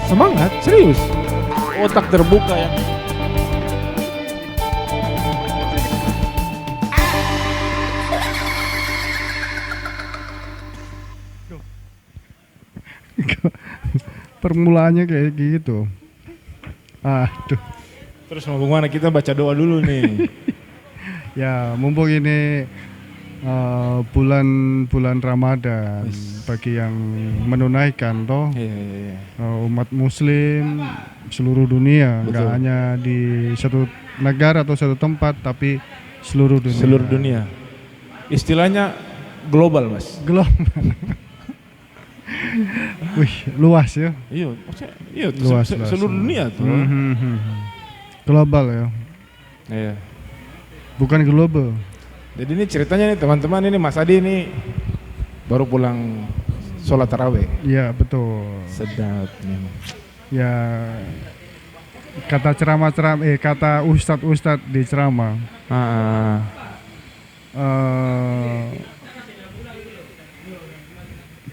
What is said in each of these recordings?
Semangat, serius. Otak terbuka ya. Permulaannya kayak gitu. Aduh. Terus mau kemana, kita baca doa dulu nih. Ya, mumpung ini bulan Ramadan bagi yang menunaikan toh Iya. umat muslim seluruh dunia, nggak Betul. hanya di satu negara atau satu tempat tapi seluruh dunia. Seluruh dunia. Istilahnya global, Mas. Global. Wih, luas ya. Iya, maksudnya iya Luas. seluruh dunia tuh. Global ya. Iya. Bukan global. Jadi ini ceritanya nih teman-teman, ini Mas Adi ini baru pulang sholat tarawih. Iya, betul. Sedap nih. Ya, kata kata ustadz di ceramah.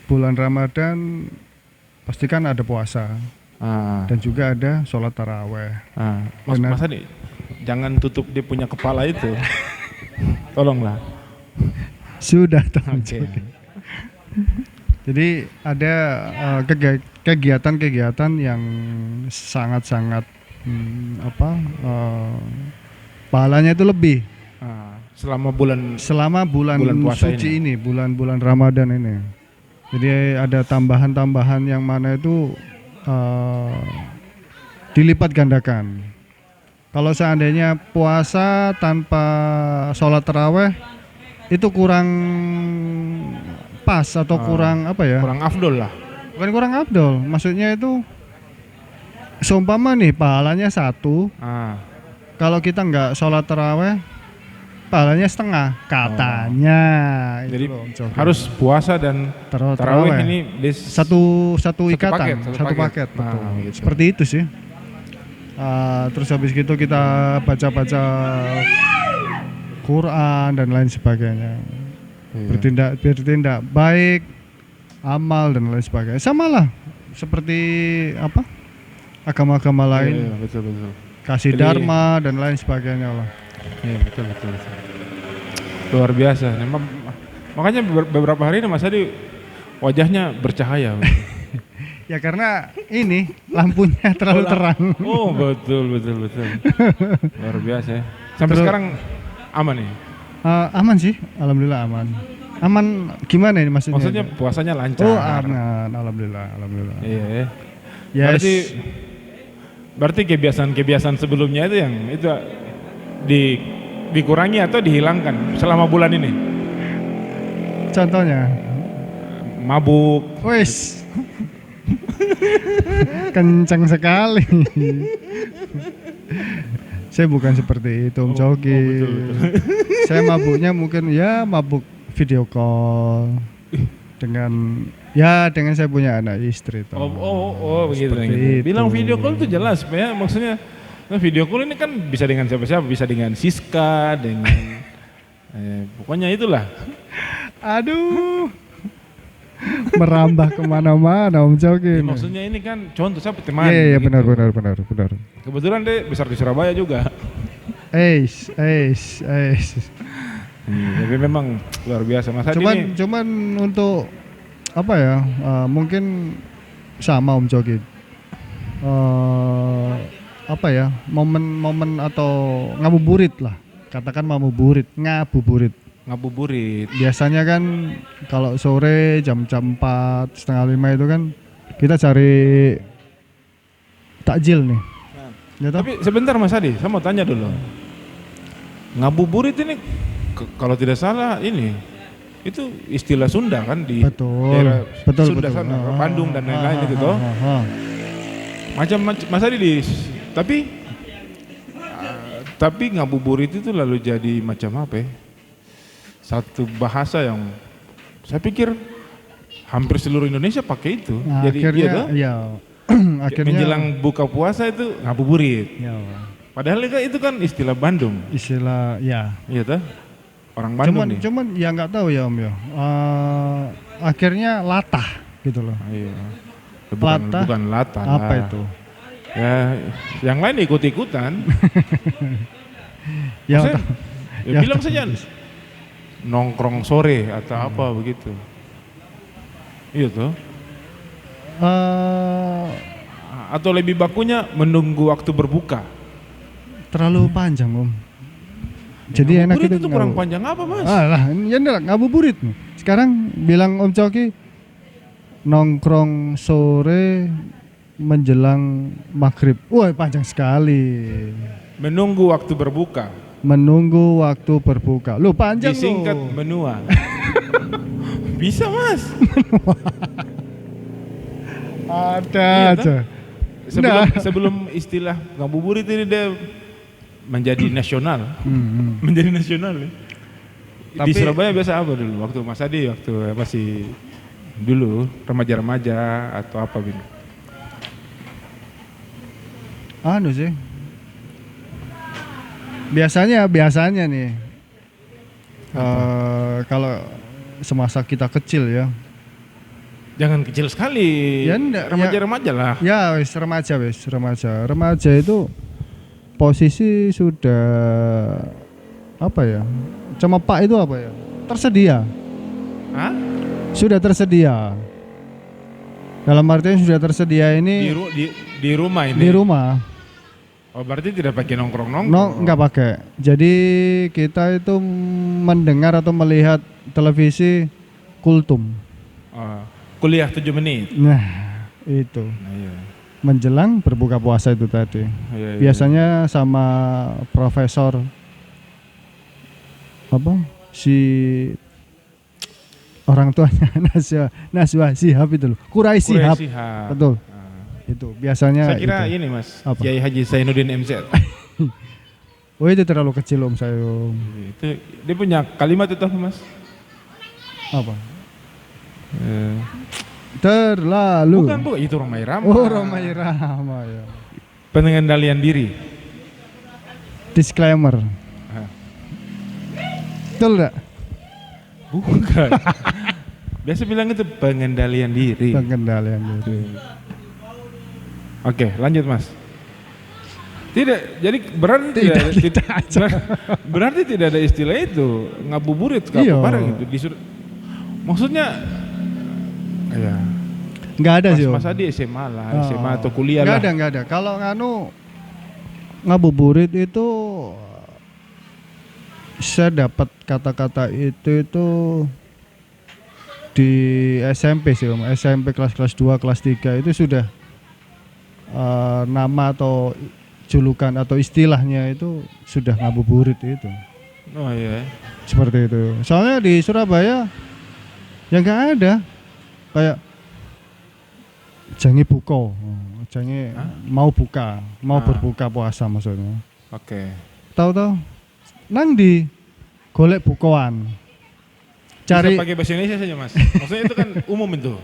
Bulan Ramadan pasti kan ada puasa dan juga ada sholat taraweh. Mas Adi, jangan tutup dia punya kepala itu. Tolonglah. Sudah Oke. Jadi ada kegiatan-kegiatan yang sangat-sangat pahalanya itu lebih Selama bulan puasa suci ini, bulan Ramadan ini. Jadi ada tambahan-tambahan yang mana itu dilipat gandakan. Kalau seandainya puasa tanpa sholat taraweh itu kurang pas atau kurang apa ya? kurang afdol lah. Bukan kurang abdol, maksudnya itu seumpama nih pahalanya 1, kalau kita nggak sholat taraweh pahalanya setengah katanya. Jadi itu loh, Om Coki. harus puasa dan tarawih ini satu ikatan, satu paket, paket. betul. Gitu. Seperti itu sih. Terus habis gitu kita baca-baca Quran dan lain sebagainya. Iya. Bertindak baik, amal dan lain sebagainya. Sama lah seperti apa? Agama-agama lain. Iya, betul. Kasih Jadi- dharma dan lain sebagainya lah. Iya, betul. Luar biasa. Makanya beberapa hari ini Mas Adi wajahnya bercahaya. Ya karena ini lampunya terlalu terang. Oh, betul. Luar biasa ya. Sampai Terus- sekarang aman nih. Aman sih, alhamdulillah aman. Aman gimana ini maksudnya? Maksudnya puasanya lancar. Oh aman, alhamdulillah. Iya ya. Yes. Berarti kebiasaan sebelumnya itu yang itu dikurangi atau dihilangkan selama bulan ini? Contohnya, Mabuk. wes, kencang sekali. Saya bukan seperti itu, Om Coki. betul. Saya mabuknya mungkin ya mabuk video call dengan saya punya anak istri. Toh. Oh, begitu. Seperti itu. Bilang video call itu jelas, ya. Maksudnya video call ini kan bisa dengan siapa-siapa, bisa dengan Siska, dengan pokoknya itulah. Aduh, merambah kemana-mana Om Coki. Ya, maksudnya ini kan contoh saya teman. Iya, gitu. benar. Kebetulan dia besar di Surabaya juga. Tapi memang luar biasa Mas Adi ini. Cuman untuk apa ya? Mungkin sama Om Coki. Apa ya? Momen-momen atau ngabuburit lah. Katakan ngabuburit. Ngabuburit. Biasanya kan kalau sore jam-jam 4, setengah 5 itu kan kita cari takjil nih. Ya toh? Tapi sebentar Mas Adi, saya mau tanya dulu. Ngabuburit ini kalau tidak salah ini itu istilah Sunda kan di daerah Sunda sana, Bandung dan lain-lain itu toh. Macam-macam Mas Adi tapi ngabuburit itu lalu jadi macam apa ya? Satu bahasa yang saya pikir hampir seluruh Indonesia pakai itu. Nah, jadi akhirnya akhirnya menjelang buka puasa itu ngabuburit. ya, Padahal itu kan istilah Bandung. istilah ya. Iya toh? Orang Bandung nih. Cuman ya nggak tahu ya Om ya. Akhirnya latah. gitu loh. Iya. Latah, bukan latah. Apa lah. itu? Ya, yang lain ikut-ikutan. Ya, ya bilang saja nongkrong sore atau apa begitu. Iya tuh. Atau lebih bakunya menunggu waktu berbuka. Terlalu panjang Om. Jadi enak itu kurang panjang apa Mas? Lah, ya enggak ngabuburit. Sekarang bilang Om Coki nongkrong sore menjelang maghrib. Wah, panjang sekali. Menunggu waktu berbuka. Menunggu waktu berbuka. Loh, panjang loh. Disingkat menua. Bisa Mas. Ada Iya, aja. Sebelum istilah ngabuburit ini dia menjadi nasional. Menjadi nasional ya. Tapi, di Surabaya biasa apa dulu? Waktu Mas Adi, waktu masih dulu remaja-remaja atau apa gitu? Anu sih. Biasanya nih. Kalau semasa kita kecil ya. Jangan kecil sekali. Ya enggak, remaja-remaja lah. Ya wis remaja. Remaja itu posisi sudah apa ya? Cemepak itu apa ya? Tersedia. Hah? Sudah tersedia. Dalam artian sudah tersedia ini di rumah ini. Di rumah. Oh, berarti tidak pakai nongkrong-nongkrong. Enggak pakai. Jadi kita itu mendengar atau melihat televisi kultum. Kuliah 7 menit. Nah, itu. Iya. Menjelang berbuka puasa itu tadi. Iya. Biasanya sama profesor apa? Si orang tuanya Naswa Shihab itu loh. Kurai Shihab. Betul. Itu biasanya. Saya kira itu. ini Mas. Apa? Kiai Haji Zainuddin MZ. Oh, itu terlalu kecil Om saya. Itu dia punya kalimat itu Mas. Apa? Terlalu. Bukan itu Romai Rama. Oh, Romai Rama ya. Pengendalian diri. Disclaimer. Betul enggak? Bukan. Biasa bilang itu pengendalian diri. Pengendalian diri. Oke, lanjut Mas. Tidak, jadi berarti berarti tidak ada istilah itu ngabuburit bareng gitu. Maksudnya ya. Enggak ada sih. Mas Adi SMA lah, SMA atau kuliah lah. Enggak ada. Kalau ngabuburit itu saya dapat kata-kata itu di SMP sih Om. SMP kelas 2, kelas 3 itu sudah nama atau julukan atau istilahnya itu sudah ngabuburit itu. Oh iya. Seperti itu. Soalnya di Surabaya ya nggak ada kayak jangi buko, jangi mau berbuka puasa maksudnya. Oke. Tahu nang di golek bukoan. Cari bisa pakai bahasa Indonesia saja Mas. Maksudnya itu kan umum itu.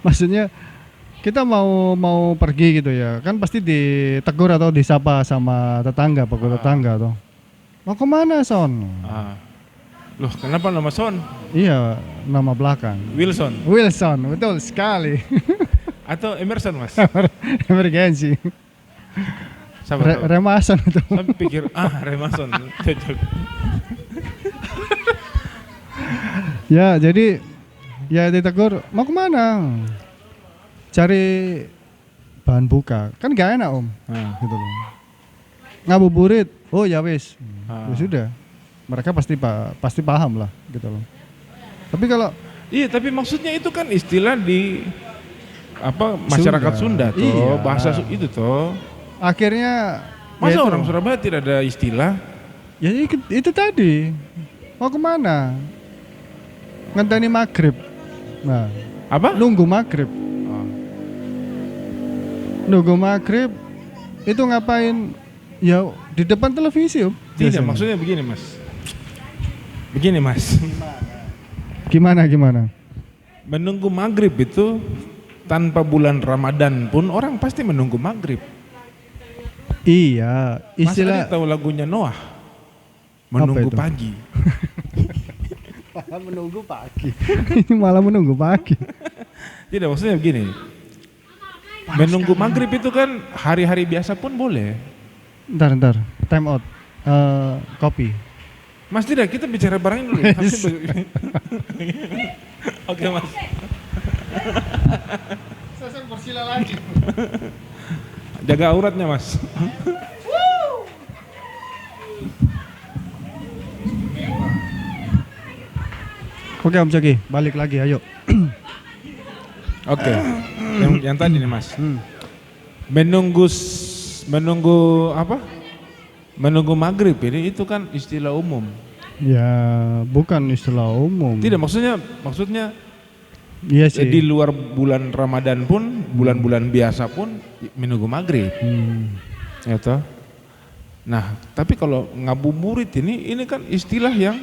Maksudnya kita mau pergi gitu ya, kan pasti ditegur atau disapa sama tetangga, tetangga tuh. Mau kemana Son? Loh, kenapa nama Son? Iya, nama belakang. Wilson, betul sekali. Atau Emerson Mas? Emergency. Remason itu. Saya pikir Remason cocok. Ya, jadi ya ditegur, mau kemana? Cari bahan buka, kan gak enak Om, gitu loh. Ngabuburit, oh ya wis, ya sudah. Mereka pasti paham lah, gitu loh. Tapi kalau tapi maksudnya itu kan istilah di masyarakat Sunda toh, iya. Bahasa itu toh. Akhirnya masa orang Surabaya tidak ada istilah? Ya itu tadi, mau kemana? Ngenteni maghrib. Nah, nunggu maghrib. Nunggu maghrib itu ngapain? Ya di depan televisi Om. Tidak, maksudnya begini Mas. Gimana? Menunggu maghrib itu tanpa bulan Ramadan pun orang pasti menunggu maghrib. Iya, istilah. Mas Adi tahu lagunya Noah? Menunggu pagi. Menunggu pagi. Ini malah menunggu pagi. Tidak, maksudnya begini. Menunggu maghrib itu kan hari-hari biasa pun boleh. Ntar. Time out. Kopi. Mas tidak, kita bicara barangnya dulu. Oke mas. Saya bersila lagi. Jaga auratnya mas. Oke Om Coki, balik lagi ayo. Oke. Yang tadi nih mas. Menunggu apa? Menunggu maghrib ini itu kan istilah umum. Ya, bukan istilah umum. Tidak, maksudnya iya sih. di luar bulan Ramadan pun, bulan-bulan biasa pun menunggu maghrib. Ya toh? Nah, tapi kalau ngabuburit ini kan istilah yang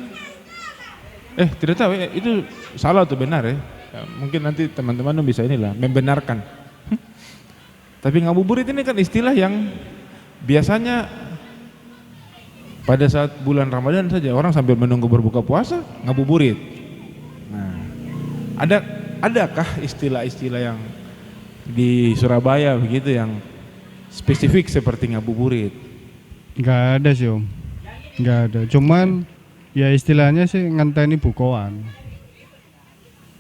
tidak tahu ya, itu salah atau benar ya. Mungkin nanti teman-teman bisa inilah membenarkan. Tapi ngabuburit ini kan istilah yang biasanya pada saat bulan Ramadan saja orang sambil menunggu berbuka puasa ngabuburit. Nah, adakah istilah-istilah yang di Surabaya begitu yang spesifik seperti ngabuburit? Enggak ada sih Om. Enggak ada. Cuman ya istilahnya sih ngenteni bukoan.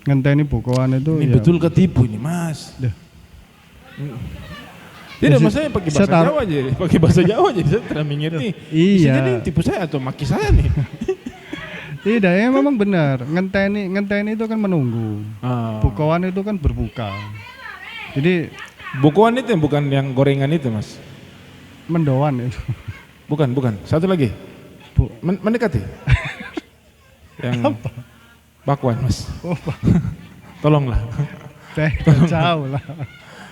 Ngenteni bukoan itu ini ya betul ketipu nih Mas. Tidak, maksudnya pakai bahasa Jawa aja, pakai bahasa Jawa aja, saya tidak mengerti. Iya. Jadi tipu saya atau maki saya nih? Tidak, ya memang benar. Ngenteni itu kan menunggu. Bukoan itu kan berbuka. Jadi bukoan itu bukan yang gorengan itu Mas? Mendoan itu. Bukan. Satu lagi. Mendekati. Yang apa? Bakwan Mas. Tolonglah. Jauh lah.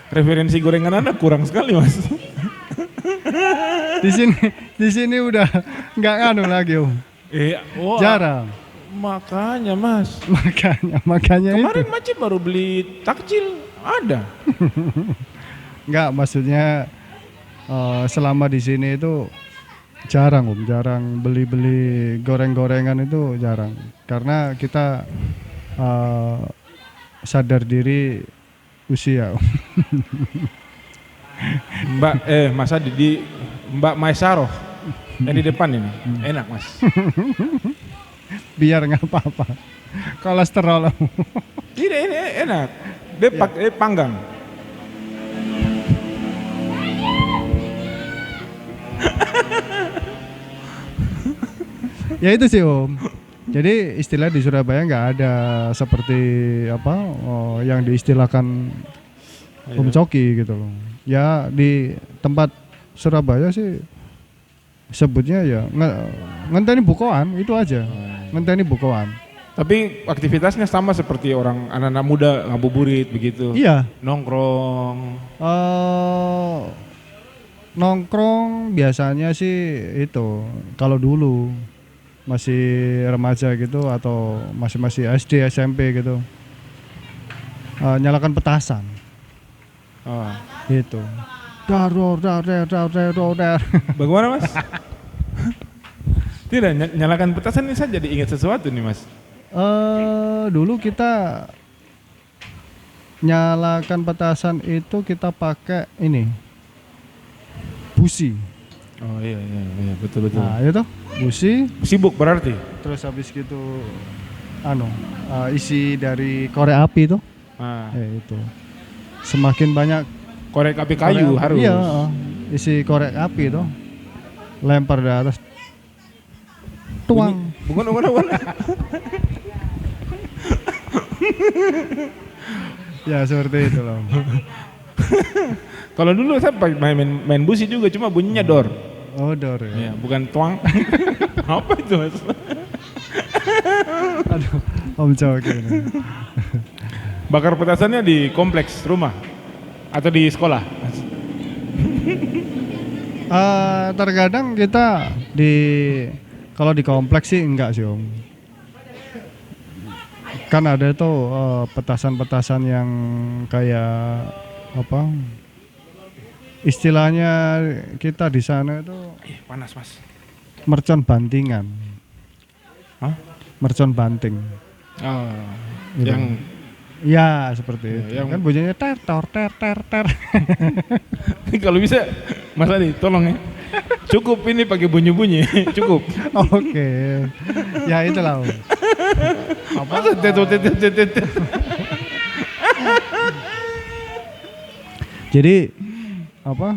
Referensi gorengan Anda kurang sekali Mas. Di sini udah nggak nganu lagi Om. Jarang. Makanya Mas. Makanya kemarin itu. Macet baru beli takjil ada. Enggak, maksudnya selama di sini itu jarang Om, jarang beli goreng-gorengan itu jarang. Karena kita sadar diri usia. Mas Adi di Mbak Maisaroh yang di depan ini enak Mas. Biar nggak apa-apa. Kolesterol. Tidak, ini enak. Dia pakai panggang. Ya itu sih Om. Jadi istilah di Surabaya nggak ada seperti yang diistilahkan Om Coki gitu loh. Ya di tempat Surabaya sih sebutnya ya ngenteni bukoan itu aja. Ngenteni bukoan. Tapi aktivitasnya sama seperti orang anak-anak muda ngabuburit begitu. Iya. Nongkrong. Nongkrong biasanya sih itu kalau dulu masih remaja gitu atau masih SD SMP gitu nyalakan petasan gitu. Bagaimana Mas? Tidak, nyalakan petasan ini saya jadi ingat sesuatu nih Mas. Dulu kita nyalakan petasan itu kita pakai ini busi. Oh iya betul. Nah itu busi. Sibuk berarti. Terus habis gitu isi dari korek api itu. Itu. Semakin banyak korek api kayu harus. Iya, isi korek api itu. Lempar di atas. Tuang. Bukan. Ya seperti itu loh. Kalau dulu saya main busi juga, cuma bunyinya dor. Oh dor ya. Bukan tuang. Apa itu Mas? Aduh, Om Coki. Bakar petasannya di kompleks rumah atau di sekolah? Terkadang kita kalau di kompleks sih enggak sih Om. Kan ada tuh petasan-petasan yang kayak istilahnya kita di sana itu panas Mas. Mercon bantingan. Hah? mercon banting. Oh, Gitu. yang ya seperti itu. yang Kan bunyinya ter. kalau bisa Mas Adi tolong ya. Cukup ini pakai bunyi-bunyi, cukup. Oke. Ya itulah. Masa tet. Jadi apa?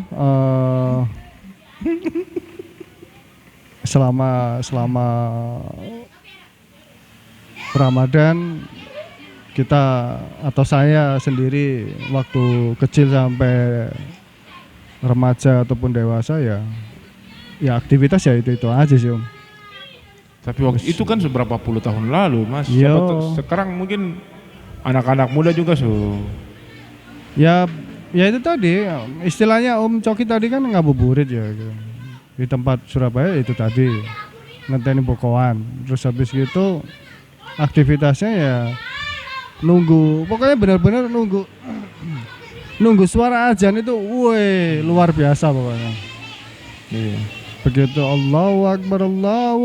Selama Ramadan kita atau saya sendiri waktu kecil sampai remaja ataupun dewasa ya aktivitas ya itu aja sih Om. Tapi waktu itu kan seberapa puluh tahun lalu Mas. Sekarang mungkin anak-anak muda juga Ya itu tadi istilahnya Om Coki tadi kan ngabuburit ya gitu. Di tempat Surabaya itu tadi ngenteni bokoan. Terus habis gitu aktivitasnya ya nunggu, pokoknya benar-benar nunggu suara azan itu, luar biasa pokoknya. Iya. Begitu Allahu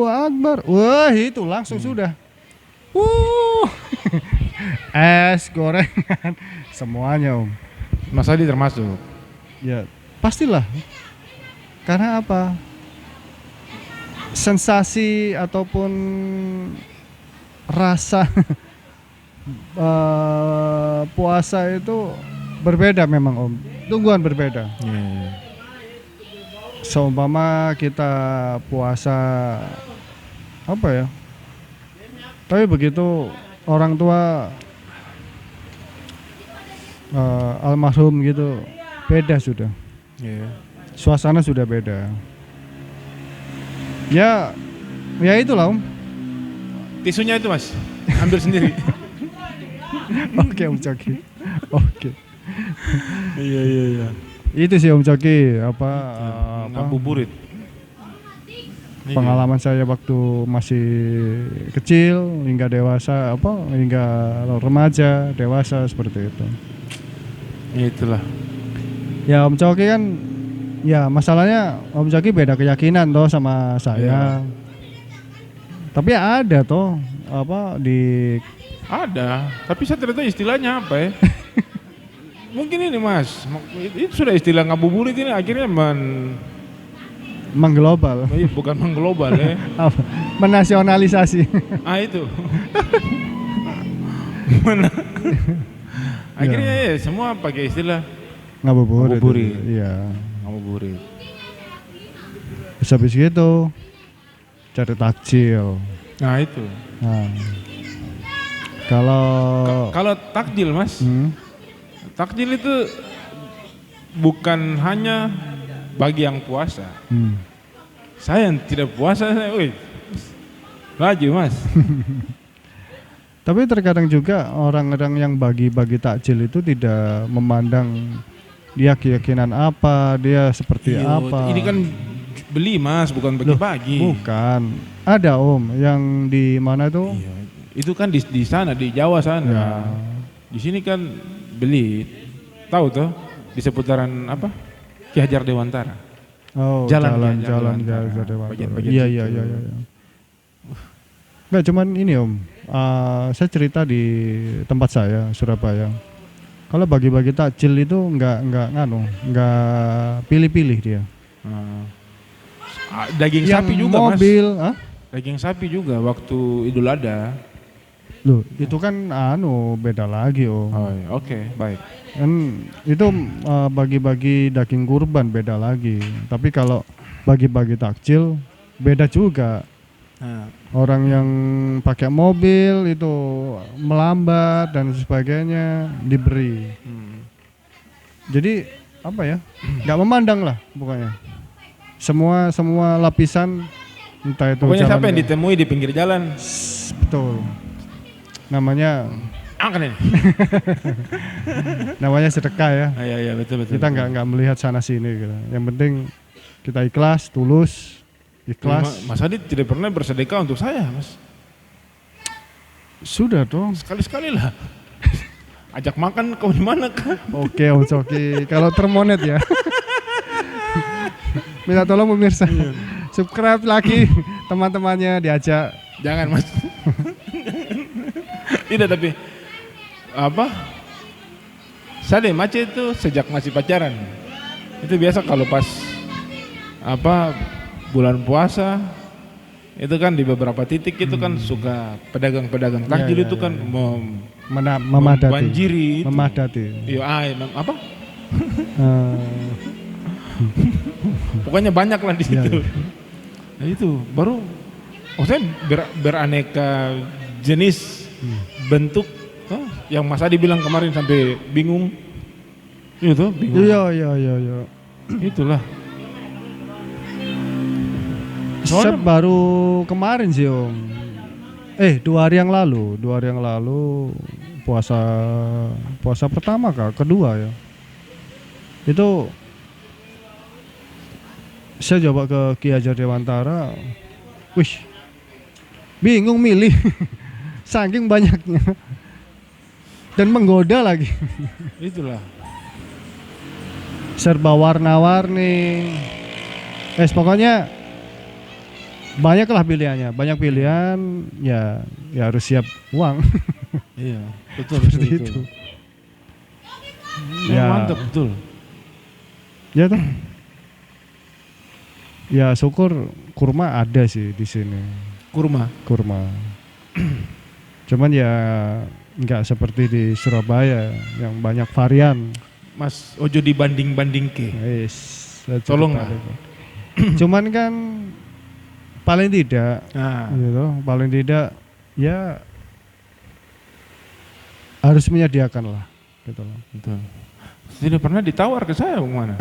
Akbar, wah itu langsung sudah. Es, gorengan, semuanya Om. Mas Adi termasuk? Ya pastilah. Karena apa? Sensasi ataupun rasa puasa itu berbeda memang Om. Tungguan berbeda. Yeah. Seumpama kita puasa apa ya? Tapi begitu orang tua almarhum gitu, beda sudah. Yeah. Suasana sudah beda. Ya itulah Om. Tisunya itu Mas, ambil sendiri. Oke Om Coki. Oke. Iya. Itu sih Om Coki ngabuburit. Pengalaman saya waktu masih kecil hingga dewasa hingga remaja, dewasa seperti itu. Itulah. Ya Om Coki kan ya masalahnya Om Coki beda keyakinan toh sama saya. Tapi ada toh ada, tapi saya ternyata istilahnya apa ya? Mungkin ini Mas, itu sudah istilah ngabuburit ini akhirnya mengglobal. Bukan mengglobal ya. Menasionalisasi. Itu. Akhirnya ya semua pakai istilah ngabuburit. Iya. Ngabuburit. Habis gitu cari takjil. Nah itu. Kalau takjil Mas, takjil itu bukan hanya bagi yang puasa. Saya yang tidak puasa, laju Mas. Tapi terkadang juga orang-orang yang bagi-bagi takjil itu tidak memandang dia keyakinan apa, dia seperti apa. Ini kan beli Mas, bukan bagi-bagi. Bukan. Ada Om yang di mana tuh? Iya. Itu kan di sana, di Jawa sana. Ya. Di sini kan beli. Tahu tuh di seputaran apa? Ki Hajar Dewantara. Oh, jalan Dewantara. Iya. Enggak cuman ini Om. Saya cerita di tempat saya, Surabaya. Kalau bagi-bagi takjil itu enggak pilih-pilih dia. Daging yang sapi juga mobil, Mas. Daging sapi juga waktu Idul Adha. Loh, itu kan beda lagi Om. Oh, iya. Oke, baik. Kan itu bagi-bagi daging kurban beda lagi. Tapi kalau bagi-bagi takjil beda juga. Orang yang pakai mobil itu melambat dan sebagainya diberi. Jadi apa ya? Nggak memandang lah pokoknya. Semua lapisan entah itu. Pokoknya siapa yang ditemui di pinggir jalan. Betul. Namanya ini. namanya sedekah ya. Iya betul. Kita nggak melihat sana sini gitu. Yang penting kita ikhlas, tulus. Ikhlas. Mas Adi tidak pernah bersedekah untuk saya, Mas. Sudah dong. Sekali-sekali lah. Ajak makan kau di mana kan? Oke, Om Coki. Kalau termonet ya. Minta tolong pemirsa. Subscribe lagi teman-temannya diajak. Jangan Mas. Tidak, tapi apa? Saya mace itu sejak masih pacaran. Itu biasa kalau pas apa bulan puasa itu kan di beberapa titik itu kan suka pedagang-pedagang takjil itu kan membanjiri itu. Memadati. Iya, apa? Pokoknya banyak lah di situ. Nah itu baru maksudnya beraneka jenis bentuk yang Mas Adi bilang kemarin sampai bingung. Itu bingung. Iya. Itulah. Saya baru kemarin sih Om. 2 hari yang lalu puasa pertama kedua ya. Itu saya coba ke Ki Hajar Dewantara. Wih. Bingung milih. Saking banyaknya. Dan menggoda lagi. Itulah. Serba warna-warni. Pokoknya banyaklah pilihannya, banyak pilihan ya harus siap uang. Iya, betul seperti betul, itu. Ya, mantap betul. Ya toh. Ya syukur kurma ada sih di sini. Kurma. Cuman ya nggak seperti di Surabaya yang banyak varian. Mas, ojo dibanding-banding ke. Tolong lah. Cuman kan paling tidak, gitu, paling tidak ya harus menyediakan lah, gitu loh. Betul. Tidak pernah ditawar ke saya mana?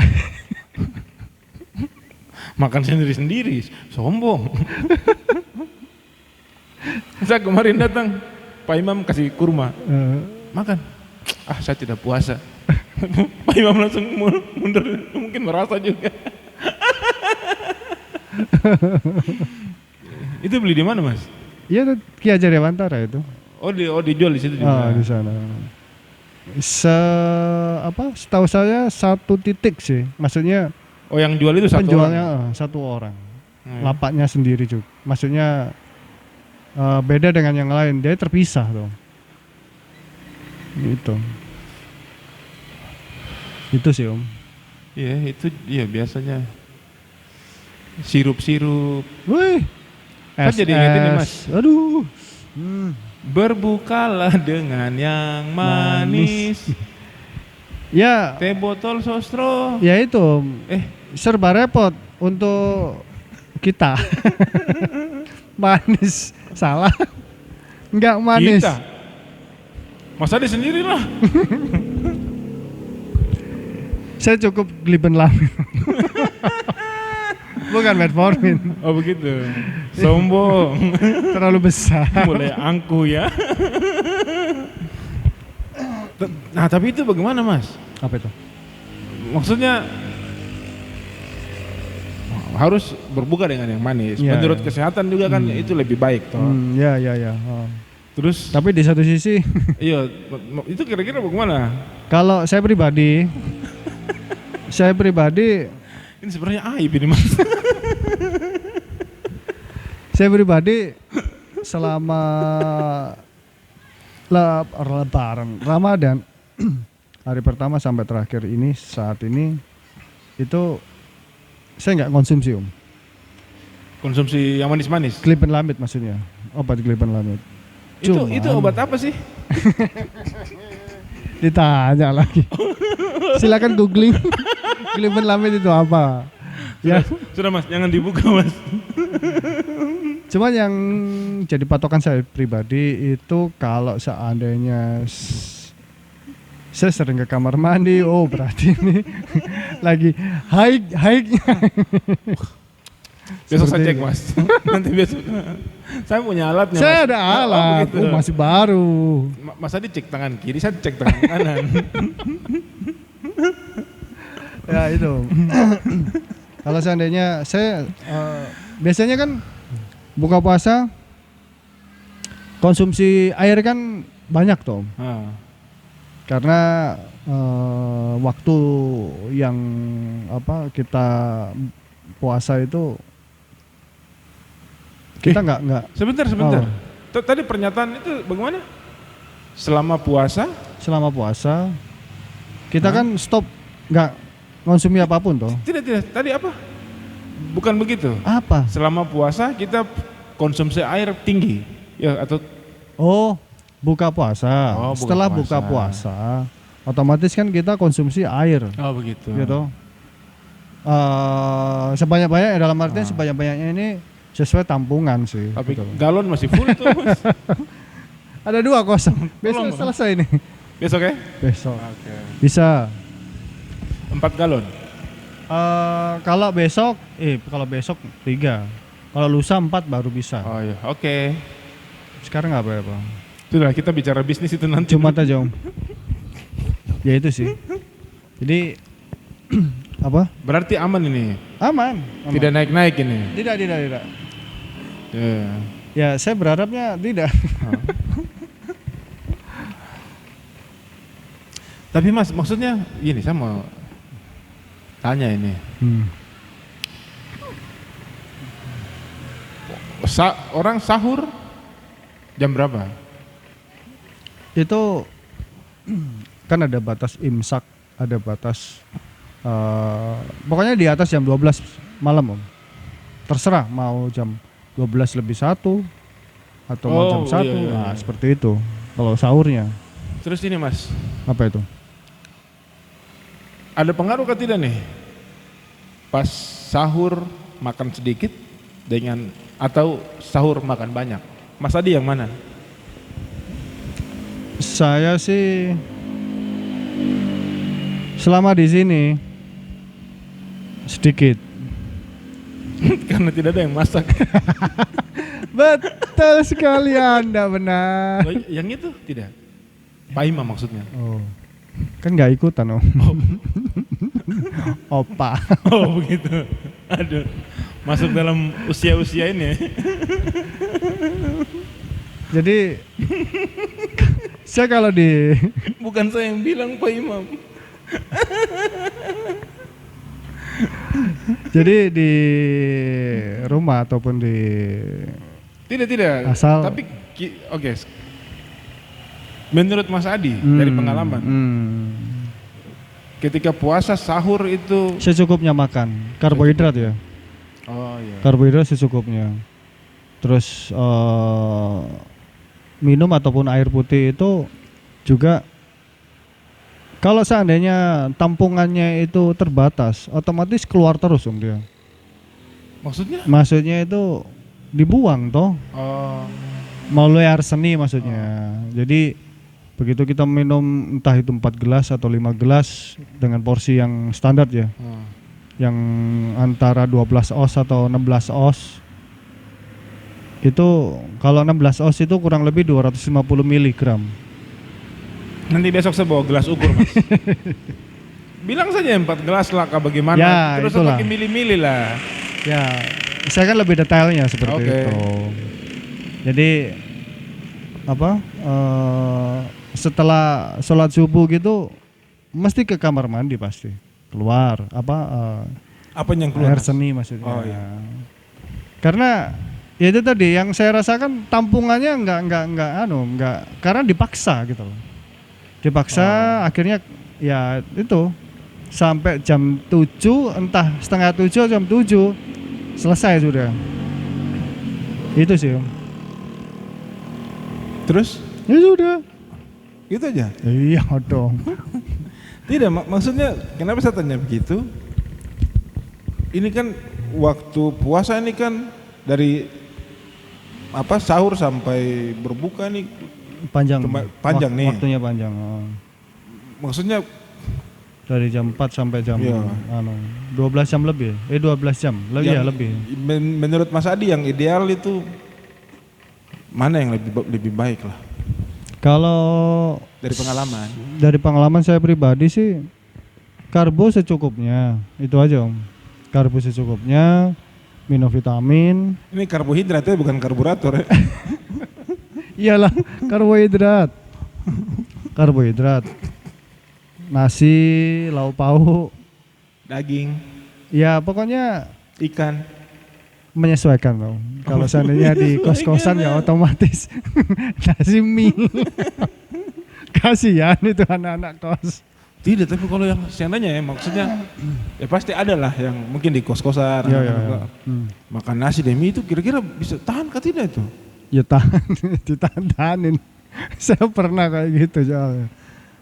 Makan sendiri-sendiri, sombong. Saya kemarin datang, Pak Imam kasih kurma, makan. Saya tidak puasa. Pak Imam langsung mundur, mungkin merasa juga. Itu beli di mana Mas? Iya Ki Hajar Dewantara itu. Oh dijual di situ juga. Di sana. Setahu saya 1 titik sih, maksudnya. Oh yang jual itu penjualnya satu orang. Lapaknya sendiri juga. Maksudnya beda dengan yang lain, dia terpisah tuh. Gitu. Itu sih Om. Iya itu biasanya sirup-sirup. Wih. Kan jadi ingetin nih Mas. Aduh. Berbukalah dengan yang manis. Ya. Teh botol sostro. Ya itu Om. Serba repot untuk kita. Manis. Salah. Enggak manis. Kita. Mas Adi sendirilah. Saya cukup glibenlamin. Bukan metformin. Oh begitu. Sombong. Terlalu besar. Mulai angku ya. Nah tapi itu bagaimana Mas? Apa itu? Maksudnya harus berbuka dengan yang manis. Menurut kesehatan juga kan itu lebih baik toh. Ya. Terus tapi di satu sisi iya, itu kira-kira bagaimana? Kalau saya pribadi ini sebenarnya aib ini Mas. Saya pribadi selama Lebaran Ramadan hari pertama sampai terakhir ini saat ini itu saya nggak konsumsi Om. Konsumsi yang manis-manis? Glibenlamid maksudnya, obat glibenlamid. Itu obat apa sih? Ditanya lagi. Silakan googling. Glibenlamid itu apa? Sudah Mas, jangan dibuka Mas. Cuma yang jadi patokan saya pribadi itu kalau seandainya saya sering ke kamar mandi, berarti ini lagi high-nya. Besok saya cek Mas. Nanti besok. Saya punya alatnya. Saya ada alat, masih baru. Mas Adi cek tangan kiri, saya cek tangan kanan. Ya itu. Kalau seandainya saya biasanya kan buka puasa konsumsi air kan banyak tuh. Karena waktu yang kita puasa itu kita nggak sebentar. Tadi pernyataan itu bagaimana? Selama puasa? Selama puasa kita kan stop, nggak konsumsi apapun toh. Tidak. Tadi apa? Bukan begitu. Apa? Selama puasa kita konsumsi air tinggi, ya atau? Oh, buka puasa. Setelah puasa. buka puasa, otomatis kan kita konsumsi air. Oh begitu. Gitu. Sebanyak-banyak dalam artian sebanyak-banyaknya ini sesuai tampungan sih. Tapi gitu. galon masih full tuh. Mas. Ada 2-0. Besok selesai nih. Besok ya? Besok. Oke. Bisa. 4 galon. Kalau besok 3. Kalau lusa 4 baru bisa. Oh iya, oke. Sekarang nggak apa-apa. Sudah, kita bicara bisnis itu nanti. Jumat aja Om. Ya itu sih. Jadi apa? Berarti aman ini. Aman. Tidak naik-naik ini. Tidak. Yeah. Ya saya berharapnya tidak. Tapi Mas, maksudnya gini, saya mau tanya ini. Orang sahur jam berapa? Itu kan ada batas imsak, ada batas pokoknya di atas jam 12 malam Om. Terserah mau jam 12 lebih 1 atau mau jam 1. Iya. Nah, seperti itu kalau sahurnya. Terus ini Mas, Apa itu? ada pengaruh ke tidak nih? Pas sahur makan sedikit dengan atau sahur makan banyak? Mas Adi yang mana? Saya sih selama di sini sedikit. Karena tidak ada yang masak. Betul sekali Anda, benar. Oh, yang itu tidak? Pak Imam maksudnya? Oh, kan nggak ikutan Om. Opa. Oh begitu. Aduh, masuk dalam usia-usia ini. Jadi saya kalau di Bukan saya yang bilang Pak Imam. jadi di rumah ataupun di Tidak. Asal. Tapi oke. Menurut Mas Adi dari pengalaman, ketika puasa sahur itu secukupnya makan karbohidrat ya. Oh iya. Karbohidrat secukupnya. Terus minum ataupun air putih itu juga kalau seandainya tampungannya itu terbatas, otomatis keluar terus Om dia. Maksudnya? Maksudnya itu dibuang toh. Oh. Melalui air seni maksudnya. Jadi begitu kita minum entah itu 4 gelas atau 5 gelas dengan porsi yang standar ya. Yang antara 12 oz atau 16 oz. Itu kalau 16 oz itu kurang lebih 250 mg. Nanti besok saya bawa gelas ukur Mas. Bilang saja 4 gelas lah bagaimana. Ya, terus itulah. pakai milih-milih lah. Ya, saya kan lebih detailnya seperti itu. Jadi apa? Setelah sholat subuh gitu, mesti ke kamar mandi pasti. Keluar Apa yang keluar? Air seni maksudnya. Oh iya. Karena ya itu tadi yang saya rasakan tampungannya enggak karena dipaksa gitu loh. Dipaksa akhirnya ya itu sampai jam 7 entah setengah 7 jam 7 selesai sudah. Itu sih. Terus? Ya sudah. Gitu aja? Iya dong. Tidak, maksudnya kenapa saya tanya begitu? Ini kan waktu puasa ini kan dari sahur sampai berbuka nih Panjang nih. Waktunya panjang. Maksudnya dari jam 4 sampai jam 12 jam lebih. 12 jam. Lebih. Menurut Mas Adi yang ideal itu mana yang lebih baik lah? Kalau dari pengalaman saya pribadi sih karbo secukupnya. Itu aja Om. Karbo secukupnya, minum vitamin. Ini karbohidratnya bukan karburator ya? Iyalah, karbohidrat. Karbohidrat. Nasi, lauk pauk, daging. Ya pokoknya ikan. Menyesuaikan loh. Kalau seandainya di kos-kosan ya otomatis nasi mie. Kasihan itu anak-anak kos. Tidak, tapi kalau yang seandainya ya maksudnya ya pasti ada lah yang mungkin di kos-kosan makan nasi dan mie itu kira-kira bisa tahan kah tidak itu? Ya tahan, ditahan-tahanin. Saya pernah kayak gitu soalnya.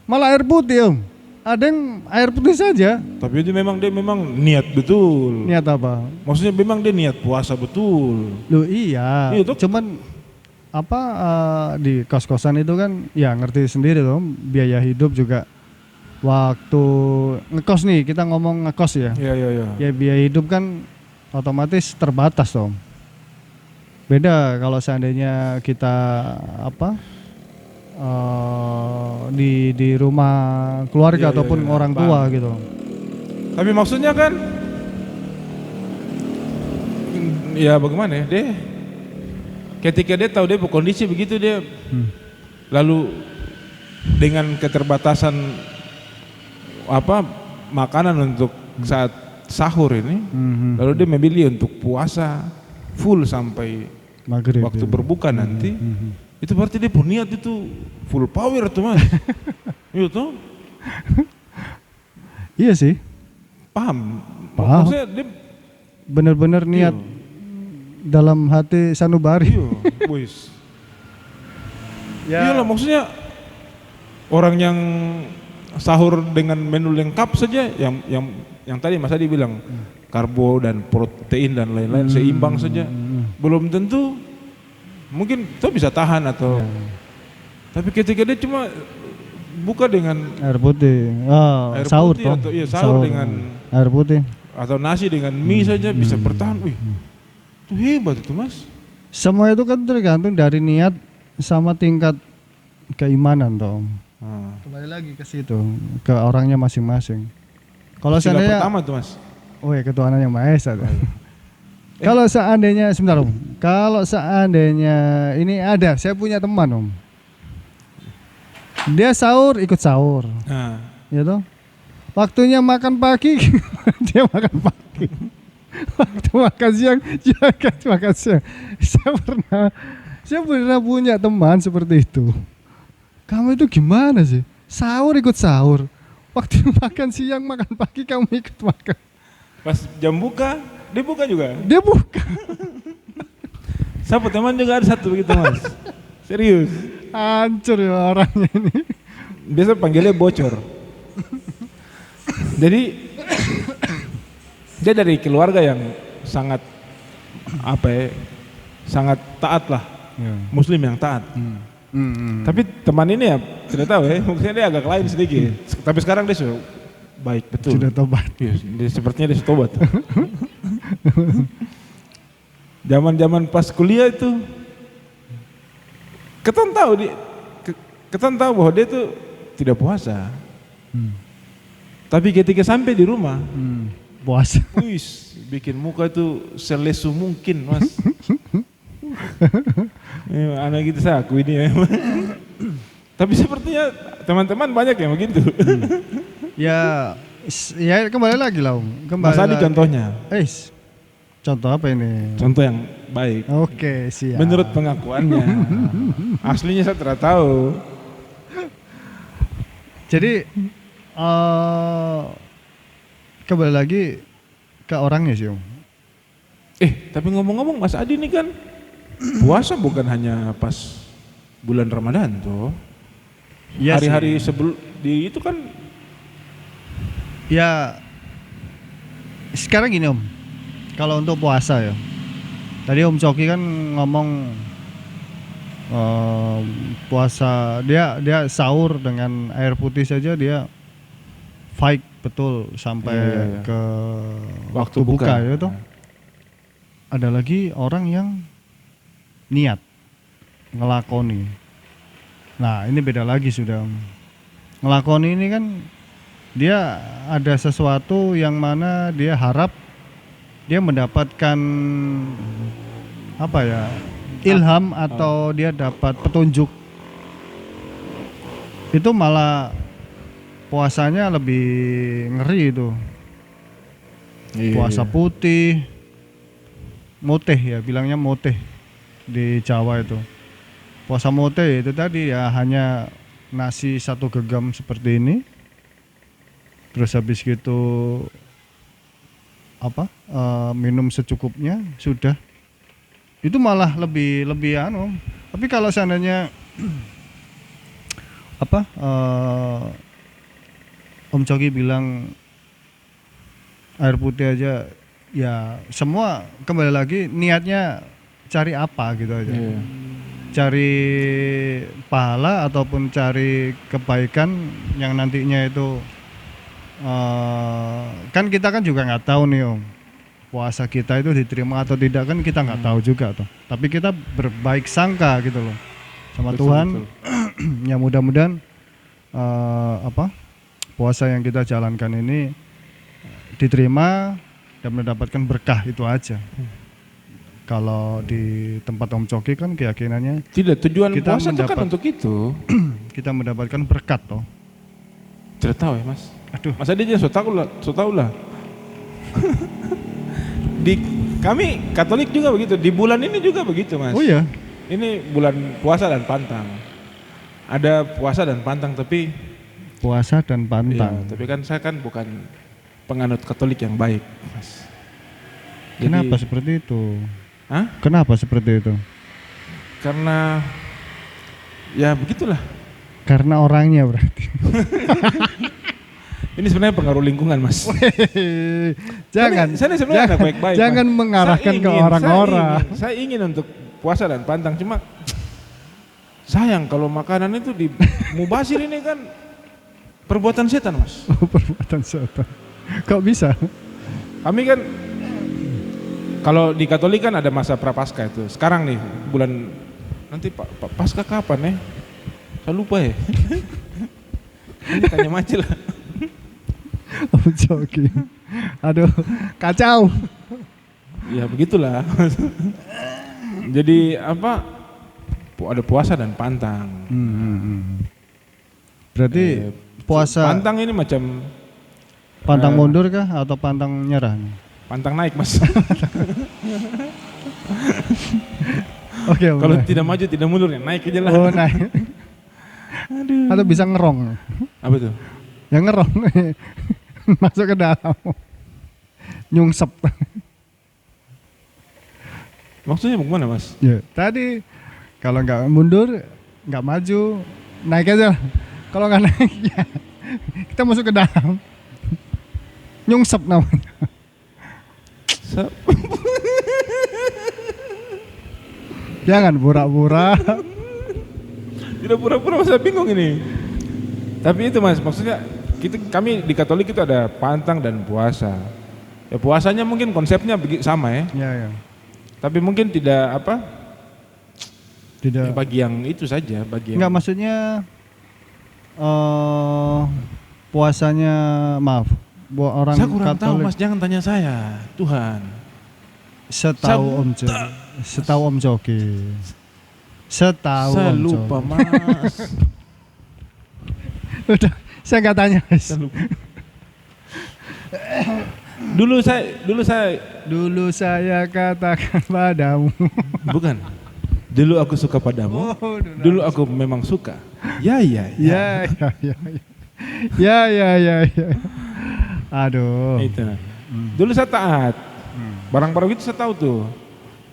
Malah air putih Om. Ada yang air putih saja. Tapi itu memang dia memang niat betul. Niat apa? Maksudnya memang dia niat puasa betul. Loh iya. Cuman apa di kos-kosan itu kan ya ngerti sendiri loh, biaya hidup juga. Waktu ngekos nih, kita ngomong ngekos ya. Iya. Ya biaya hidup kan otomatis terbatas Om. Beda kalau seandainya kita di rumah keluarga ataupun orang tua gitu. Tapi maksudnya kan ya bagaimana ya, dia ketika dia tahu dia kondisi begitu dia lalu dengan keterbatasan makanan untuk saat sahur ini lalu dia memilih untuk puasa full sampai maghrib waktu berbuka nanti. Itu berarti dia berniat itu full power tuh Mas. Iya tuh. Iya sih. Paham. Maksudnya dia benar-benar niat dalam hati sanubari. Iya, wis. Iyalah maksudnya orang yang sahur dengan menu lengkap saja yang tadi Mas Adi bilang karbo dan protein dan lain-lain seimbang saja. Belum tentu mungkin itu bisa tahan atau tapi ketika dia cuma buka dengan air putih, air sahur putih atau sahur dengan air putih atau nasi dengan mie saja bisa bertahan. Wih, itu hebat itu Mas. Semua itu kan tergantung dari niat sama tingkat keimanan toh. Kembali lagi ke situ, ke orangnya masing-masing. Kalau seandainya pertama tuh Mas. Oh ya, ketuhanan yang Maha Esa. Kalau seandainya sebentar Om, kalau seandainya ini ada, saya punya teman Om. Dia sahur ikut sahur, ya toh. Waktunya makan pagi, dia makan pagi. Waktu makan siang, dia makan siang. Saya pernah punya teman seperti itu. Kamu itu gimana sih? Sahur ikut sahur, waktu makan siang makan pagi kamu ikut makan. Pas jam buka, dia buka juga? Dia buka. Siapa teman juga ada satu begitu Mas. Serius. Hancur ya orangnya ini. Biasa panggilnya bocor. Jadi dia dari keluarga yang sangat sangat taat lah. Muslim yang taat. Tapi teman ini ya tidak tahu ya, mungkin dia agak lain sedikit. Tapi sekarang dia sudah baik betul. Sudah tobat. Yes, sepertinya dia sudah tobat. Zaman-zaman pas kuliah itu, ketan tahu bahwa dia itu tidak puasa. Tapi ketika sampai di rumah, puasa. Wis, bikin muka itu selesu mungkin Mas. Anak gitu saya aku ini memang. Tapi sepertinya teman-teman banyak yang begitu. Ya kembali lagi lah Om. Mas Adi contohnya. Contoh apa ini? Contoh yang baik. Oke, siap. Menurut pengakuannya. Aslinya saya tidak tahu. Jadi kembali lagi ke orangnya sih Om. Tapi ngomong-ngomong Mas Adi ini kan puasa bukan hanya pas bulan Ramadan tuh. Ya, hari-hari sebelum itu kan. Ya sekarang gini Om, kalau untuk puasa ya, tadi Om Coki kan ngomong puasa dia sahur dengan air putih saja dia fight betul sampai ke waktu buka ya tuh. Ada lagi orang yang niat ngelakoni. Nah ini beda lagi sudah. Ngelakoni ini kan dia ada sesuatu yang mana dia harap dia mendapatkan ilham atau dia dapat petunjuk. Itu malah puasanya lebih ngeri itu. Puasa putih, moteh ya bilangnya moteh di Jawa itu. Puasa moteh itu tadi ya hanya nasi 1 genggam seperti ini, terus habis gitu minum secukupnya sudah, itu malah lebih tapi kalau seandainya Om Coki bilang air putih aja, ya semua kembali lagi niatnya cari apa gitu aja. Cari pahala ataupun cari kebaikan yang nantinya itu kan kita kan juga nggak tahu nih Om, puasa kita itu diterima atau tidak kan kita nggak tahu juga toh. Tapi kita berbaik sangka gitu loh sama Tuhan. Ya mudah-mudahan puasa yang kita jalankan ini diterima dan mendapatkan berkah, itu aja. Kalau di tempat Om Coki kan keyakinannya tidak, tujuan puasa itu kan untuk itu. Kita mendapatkan berkat toh. Tidak tahu ya Mas. Aduh. Masa dia so tahu lah. Di kami Katolik juga begitu. Di bulan ini juga begitu Mas. Oh iya. Ini bulan puasa dan pantang. Ada puasa dan pantang tapi puasa dan pantang. Iya, tapi kan saya kan bukan penganut Katolik yang baik Mas. Jadi, kenapa seperti itu? Hah? Kenapa seperti itu? Karena ya begitulah. Karena orangnya berarti. Ini sebenarnya pengaruh lingkungan Mas. Jangan. Saya sebenarnya anak baik-baik. Jangan Mas. mengarahkan ke orang-orang. Saya ingin untuk puasa dan pantang, cuma sayang kalau makanan itu mubazir ini kan perbuatan setan Mas. Oh, perbuatan setan. Kok bisa? Kami kan kalau di Katolik kan ada masa prapaskah itu. Sekarang nih bulan nanti Paskah kapan ya? Saya lupa ya. Ini tanya Macil lah. Om Coki. Aduh, kacau. Ya begitulah. Jadi ada puasa dan pantang. Berarti puasa pantang ini macam pantang mundur kah atau pantang nyerah? Pantang naik Mas. Oke. Kalau tidak maju tidak mundur ya naik aja lah. Oh naik. Aduh. Atau bisa ngerong. Apa tuh? Yang ngerong masuk ke dalam. Nyungsep. Maksudnya bagaimana Mas? Ya, tadi kalau nggak mundur, nggak maju, naik aja. Kalau nggak naik ya kita masuk ke dalam. Nyungsep namanya. Jangan pura-pura. Tidak pura-pura, saya bingung ini. Tapi itu Mas, maksudnya kami di Katolik itu ada pantang dan puasa. Ya puasanya mungkin konsepnya sama ya. Ya. Tapi mungkin tidak Tidak. Bagi yang itu saja, bagi yang... Enggak, maksudnya puasanya buat orang saya kurang Katolik. tahu Mas, jangan tanya saya. Tuhan. Setahu Om Coki. Saya lupa Mas. Udah, saya nggak tanya Mas. Dulu saya katakan padamu. Bukan. Dulu aku suka padamu. Dulu aku memang suka. Ya. Aduh. Itu. Dulu saya taat. Barang-barang itu saya tahu tuh.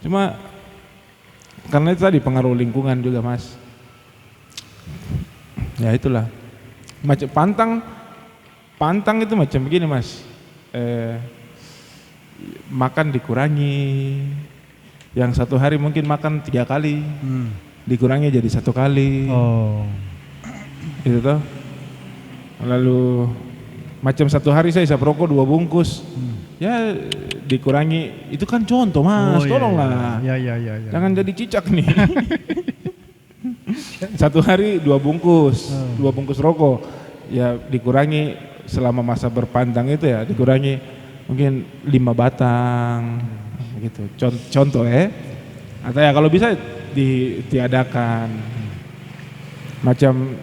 Cuma karena itu tadi pengaruh lingkungan juga Mas. Ya itulah. Macam pantang itu macam begini Mas. Makan dikurangi. Yang 1 hari mungkin makan 3 kali. Dikurangi jadi 1 kali. Oh. Itu toh. Lalu macam 1 hari saya isap rokok 2 bungkus. Ya dikurangi, itu kan contoh Mas, tolonglah. Ya. Jangan jadi cicak nih. 1 hari 2 bungkus, 2 bungkus rokok. Ya dikurangi selama masa berpantang itu ya dikurangi mungkin 5 batang gitu. Contoh ya. Atau ya kalau bisa ditiadakan. Macam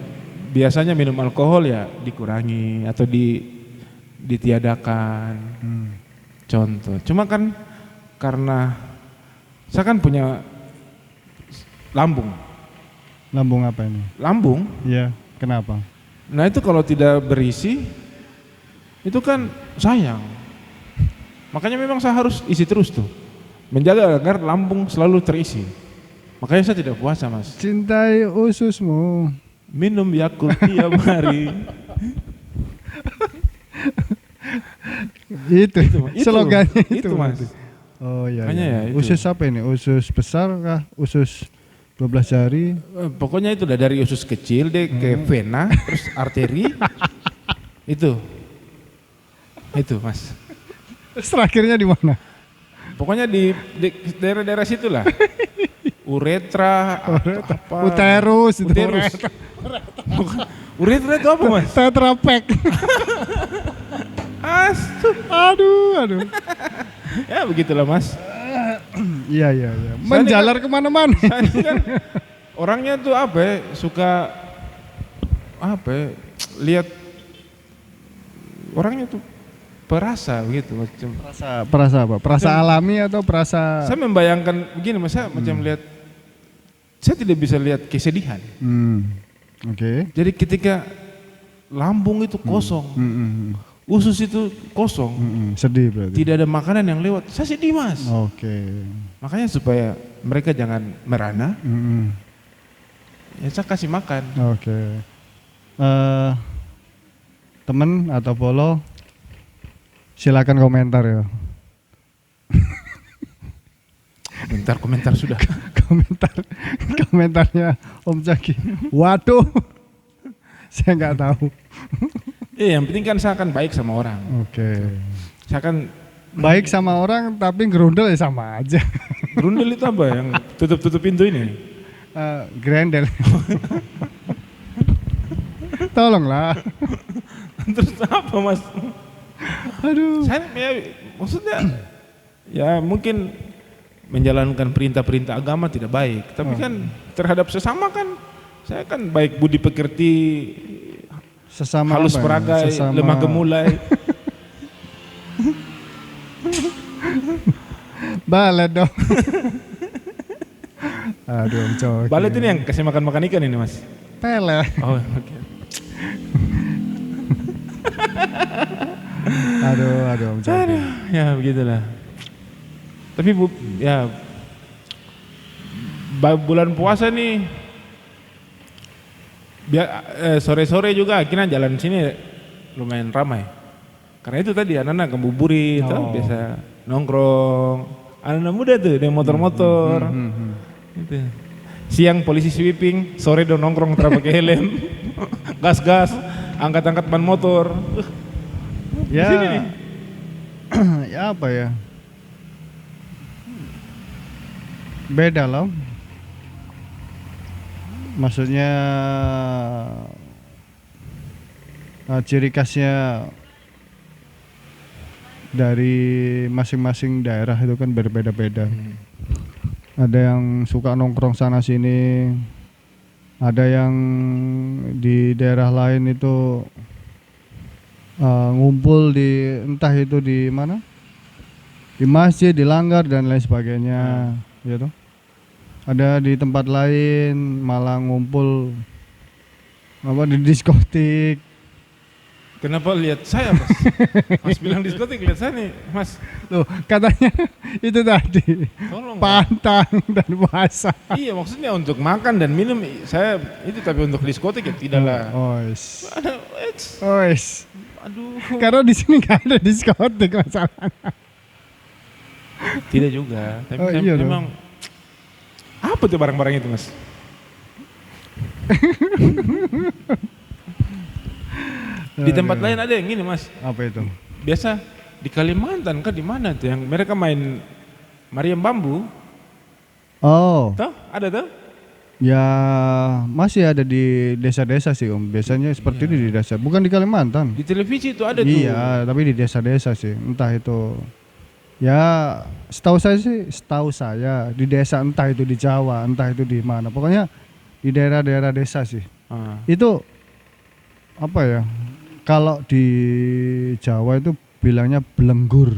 biasanya minum alkohol ya dikurangi atau ditiadakan. Contoh. Cuma kan karena saya kan punya lambung. Lambung apa ini? Lambung? Iya. Kenapa? Nah itu kalau tidak berisi, itu kan sayang. Makanya memang saya harus isi terus tuh, menjaga agar lambung selalu terisi. Makanya saya tidak puasa, Mas. Cintai ususmu. Minum Yakult tiap hari. itu slogannya itu, Mas. Oh iya. Makanya ya, usus apa ini? Usus besar kah? Usus 12 jari? Pokoknya itu dari usus kecil deh ke vena, terus arteri. Itu, Mas. Terus terakhirnya di mana? Pokoknya di daerah-daerah situlah. Uretra, apa? Uterus. Uretra itu apa, Mas? Tetrapek. Aduh. Ya begitulah, Mas. Iya. Menjalar kemana-mana. Saya kan orangnya tuh suka lihat orangnya tuh perasa begitu macam. Perasa apa? Perasa alami atau perasa? Saya membayangkan begini, Mas, saya macam lihat, saya tidak bisa lihat kesedihan. Oke. Jadi ketika lambung itu kosong, usus itu kosong, sedih berarti. tidak ada makanan yang lewat, saya sedih, Mas. Oke. Makanya supaya mereka jangan merana, ya saya kasih makan. Oke. Temen atau polo, silakan komentar ya. Bentar, komentar sudah. Komentarnya Om Zaki. Waduh, saya nggak tahu. Yang penting kan saya akan baik sama orang. Oke. Saya akan baik sama orang tapi gerundel ya sama aja. Gerundel itu apa yang tutup pintu ini? Grendel. Tolonglah. Terus apa, Mas? Aduh. Saya maksudnya ya mungkin menjalankan perintah-perintah agama tidak baik, tapi kan terhadap sesama kan saya kan baik budi pekerti, sesama halus peragai, lemah gemulai. Balet dong. Aduh, cowok. Balet ini yang kasih makan ikan ini, Mas. Pele. Oh, oke. Aduh, Om Zaki. Ya begitulah. Tapi bulan puasa nih, sore-sore juga akhirnya jalan sini lumayan ramai. Karena itu tadi anak-anak ngebuburit, biasa nongkrong. Anak-anak muda tuh, dia motor-motor. Gitu. Siang polisi sweeping, sore dong nongkrong pakai helm, gas-gas, angkat-angkat ban motor. Ya, sini nih. Ya apa ya? Beda loh. Maksudnya ciri khasnya dari masing-masing daerah itu kan berbeda-beda. Ada yang suka nongkrong sana sini, ada yang di daerah lain itu ngumpul di entah itu di mana, di masjid, di langgar dan lain sebagainya, gitu. Ada di tempat lain malah ngumpul di diskotik. Kenapa lihat saya, Mas? Mas bilang diskotik, lihat saya nih, Mas. Loh, katanya itu tadi. Tolong, pantang dan puasa. Iya, maksudnya untuk makan dan minum saya itu, tapi untuk diskotik ya tidaklah. Aduh. Karena di sini nggak ada diskotik masalahnya. Tidak juga, tapi memang apa tuh barang-barang itu, Mas? Di tempat lain ada yang gini, Mas. Apa itu? Biasa di Kalimantan kan, di mana tuh yang mereka main Mariam Bambu? Oh. Tahu? Ada tuh? Ya masih ada di desa-desa sih, Om. Biasanya seperti ini di desa, bukan di Kalimantan. Di televisi itu ada tuh. Iya, tapi di desa-desa sih. Entah itu. Ya setahu saya di desa, entah itu di Jawa, entah itu di mana. Pokoknya di daerah-daerah desa sih. Itu apa ya? Kalau di Jawa itu bilangnya belenggur.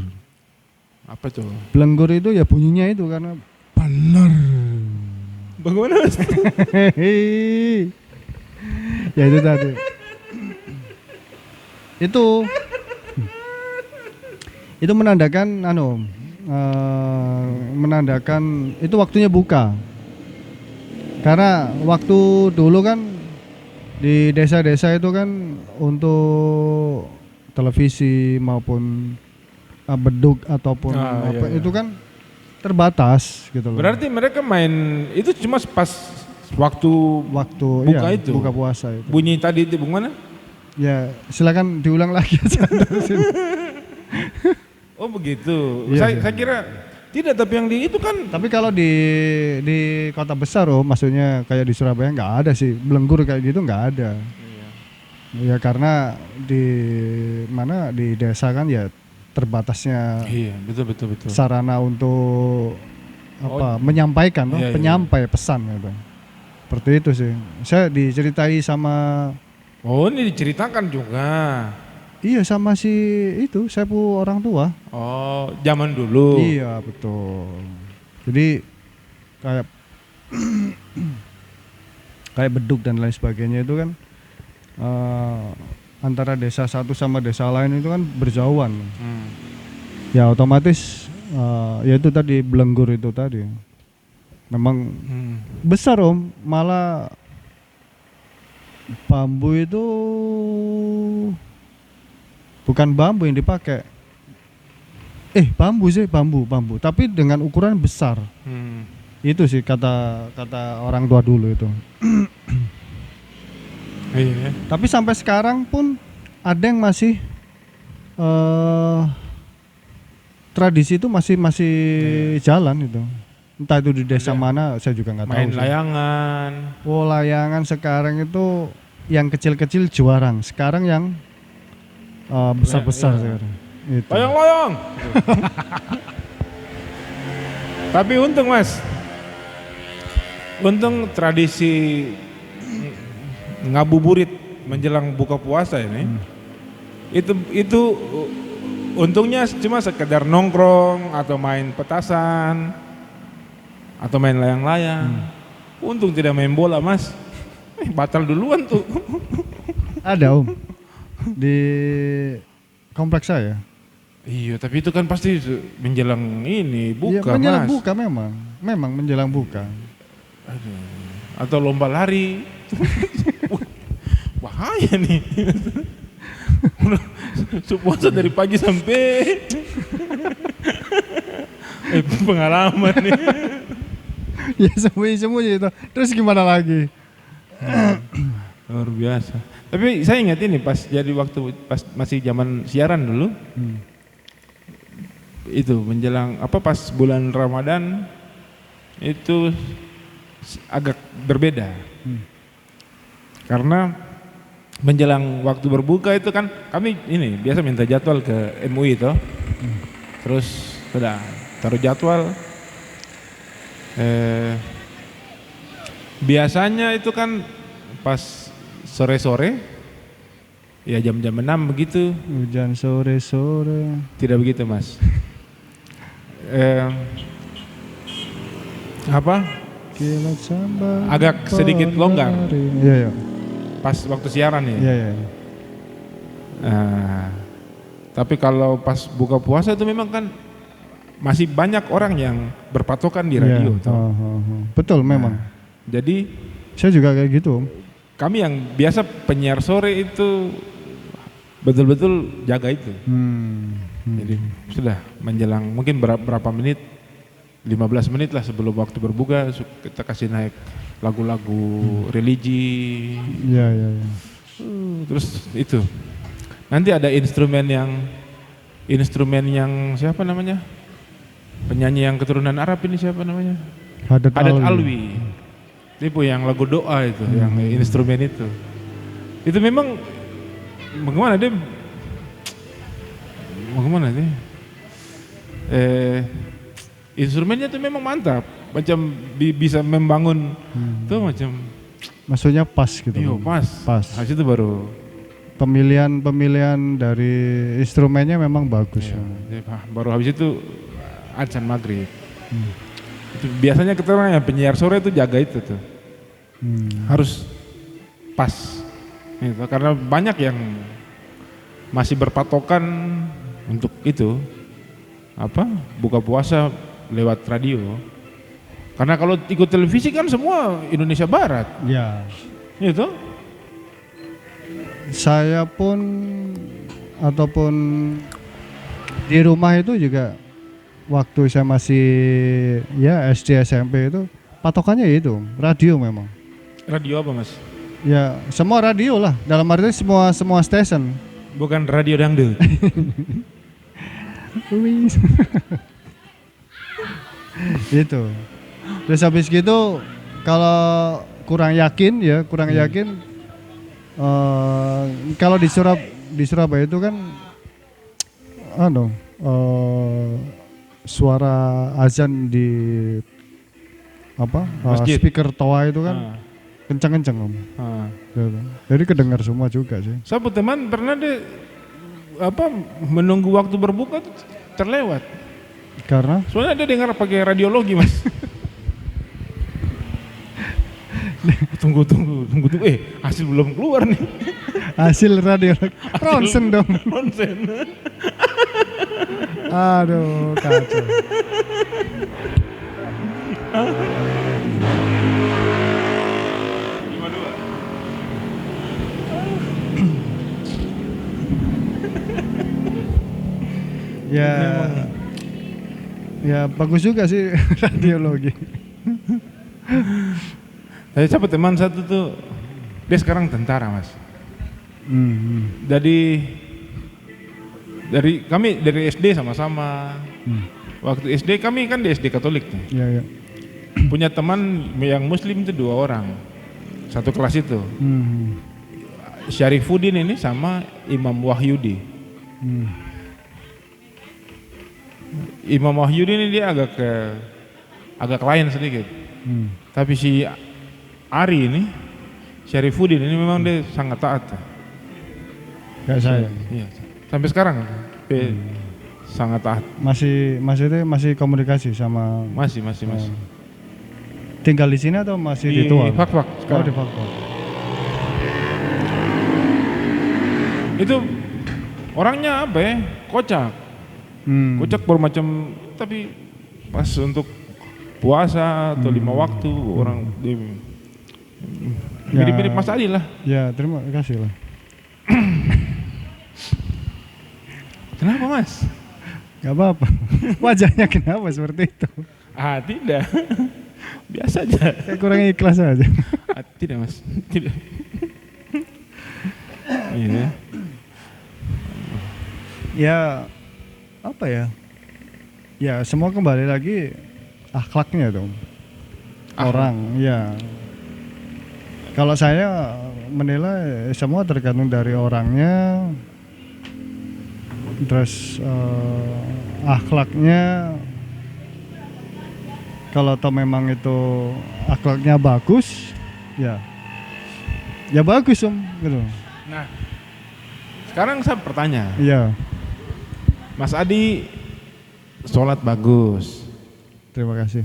Apa tuh? Belenggur itu ya bunyinya itu karena bener. Bagaimana, Mas? Ya itu tadi. Itu menandakan menandakan itu waktunya buka. Karena waktu dulu kan di desa-desa itu kan untuk televisi maupun beduk ataupun itu kan terbatas gitu loh. Berarti mereka main itu cuma pas waktu buka itu. Buka puasa itu. Bunyi tadi itu bagaimana? Ya, silakan diulang lagi aja. Oh begitu. Saya kira tidak, tapi yang di itu kan. Tapi kalau di kota besar maksudnya kayak di Surabaya nggak ada sih, belenggur kayak gitu nggak ada. Iya. Ya karena di desa kan ya terbatasnya. Iya, betul. Sarana untuk menyampaikan penyampai pesan gitu. Seperti itu sih. Saya diceritai sama. Oh, ini diceritakan juga. Iya, sama si itu sepupu orang tua. Oh, zaman dulu. Iya, betul. Jadi kayak beduk dan lain sebagainya itu kan antara desa satu sama desa lain itu kan berjauhan. Ya otomatis ya itu tadi belenggur itu tadi. Memang besar malah bambu itu bukan bambu yang dipakai. Bambu, tapi dengan ukuran besar. Itu sih kata orang tua dulu itu. Iya. Tapi sampai sekarang pun ada yang masih tradisi itu masih jalan itu. Entah itu di desa mana, saya juga nggak tahu. Main layangan. Oh, layangan sekarang itu yang kecil-kecil juarang. Sekarang yang besar-besar sekarang. Itu. Layang-layang. Tapi untung Mas, untung tradisi ngabuburit menjelang buka puasa ini, itu untungnya cuma sekedar nongkrong atau main petasan atau main layang-layang. Untung tidak main bola Mas, batal duluan tuh. Ada di kompleks saya. Iya, tapi itu kan pasti menjelang ini buka, ya, menjelang Mas. Buka memang menjelang buka. Aduh. Atau lomba lari. Bahaya nih. Puasa dari pagi sampai pengalaman nih. Ya semua itu. Terus gimana lagi? Luar biasa. Tapi saya ingat ini pas masih zaman siaran dulu. Itu menjelang pas bulan Ramadan itu agak berbeda. Karena menjelang waktu berbuka itu kan kami ini biasa minta jadwal ke MUI toh. Terus sudah taruh jadwal. Biasanya itu kan pas sore-sore ya jam-jam 6 begitu. Hujan sore-sore. Tidak begitu Mas. Agak sedikit longgar. Iya. Pas waktu siaran ya. Iya. Tapi kalau pas buka puasa itu memang kan masih banyak orang yang berpatokan di radio. Betul memang. Jadi saya juga kayak gitu. Kami yang biasa penyiar sore itu betul-betul jaga itu. Jadi sudah menjelang mungkin berapa menit, 15 menit lah sebelum waktu berbuka kita kasih naik lagu-lagu religi. Iya. Terus itu nanti ada instrumen yang siapa namanya? Penyanyi yang keturunan Arab ini siapa namanya? Haddad Alwi. Itu yang lagu doa itu, yang instrumen itu. Itu memang bagaimana dia? Instrumennya tuh memang mantap, macam bisa membangun tuh macam. Maksudnya pas gitu. Iya pas. Habis itu baru pemilihan dari instrumennya memang bagus. Iya. Baru habis itu adzan maghrib. Itu biasanya keterangan yang penyiar sore itu jaga itu tuh. Harus pas Gitu, karena banyak yang masih berpatokan untuk itu buka puasa lewat radio. Karena kalau ikut televisi kan semua Indonesia Barat. Ya. Itu. Saya pun ataupun di rumah itu juga waktu saya masih ya SD SMP itu patokannya itu radio memang. Radio apa Mas? Ya semua radio lah, dalam arti semua station. Bukan radio dangdut. Itu. Terus habis gitu kalau kurang yakin kalau di Surabaya itu kan suara azan di speaker toa itu kan kencang-kencang Om. Jadi kedengar semua juga sih. Saya teman pernah menunggu waktu berbuka terlewat. Karena? Soalnya dia dengar pakai radiologi Mas. tunggu. Hasil belum keluar nih. Hasil radiologi. Ronsen dong. Ronsen. Aduh, kacau. Ya bagus juga sih radiologi. Saya dapat teman satu tuh, dia sekarang tentara Mas. Dari kami dari SD sama-sama. Waktu SD kami kan di SD Katolik tuh. Iya. Punya teman yang Muslim itu 2 orang, satu kelas itu. Syarifuddin ini sama Imam Wahyudi. Imam Wahyudi ini dia agak lain sedikit. Tapi si Ari ini, Syarifuddin ini memang dia sangat taat. Kayak saya. Iya. Sampai sekarang dia sangat taat. Masih komunikasi sama. Masih. Tinggal di sini atau masih di Tua? Di Fak-Fak. Oh, di Fak-Fak. Itu orangnya kocak. Kocak bermacam, tapi pas untuk puasa atau 5 waktu orang dia mirip-mirip Mas Adi lah. Ya, terima kasih lah. Kenapa Mas? Gak apa-apa. Wajahnya kenapa seperti itu? Tidak. Biasa aja. Kayak kurang ikhlas aja. Tidak Mas, tidak. Iya. Ya apa ya? Ya semua kembali lagi akhlaknya dong. Orang, ya. Kalau saya menilai semua tergantung dari orangnya, terus akhlaknya. Kalau toh memang itu akhlaknya bagus, ya bagus Om, gitu. Nah, sekarang saya bertanya. Iya. Mas Adi sholat bagus. Terima kasih.